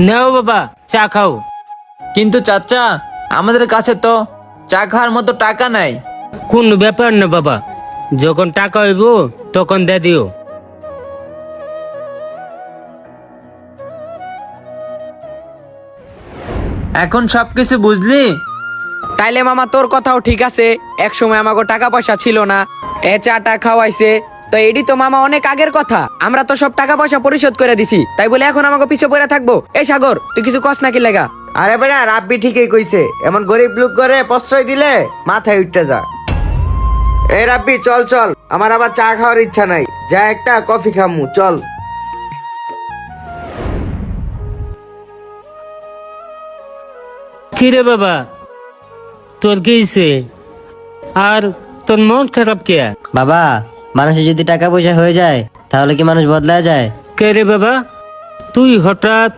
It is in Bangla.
নাও বাবা চা খাও। কিন্তু চাচা, আমাদের কাছে তো চা খাওয়ার মতো টাকা নাই। কোন ব্যাপার না বাবা, যখন টাকা হইব তখন দে দিও। এখন সবকিছু বুঝলি? তাইলে মামা তোর কথাও ঠিক আছে, এক সময় আমাকে টাকা পয়সা ছিল না, এ চাটা খাওয়াইছে, তো এডি তো মামা অনেক আগের কথা। আমরা তো সব টাকা পয়সা পরিশোধ করে দিছি, তাই বলে এখন আমাকে পিছে পড়ে থাকবো? এই সাগর, তুই কিছু কস নাকি লেগা? আরে বেটা, রাব্বি ঠিকই কইছে, এমন গরিব লোক করে প্রশ্রয় দিলে মাথায় উঠতে যা। এই রাব্বি চল চল, আমার আবার চা খাওয়ার ইচ্ছা নাই, যা একটা কফি খামু চল। কি রে বাবা, তোর কি হইছে? আর তোর মন খারাপ কে? বাবা, মানুষের যদি টাকা পয়সা হয়ে যায় তাহলে কি মানুষ বদলা যায়? কে রে বাবা, তুই হঠাৎ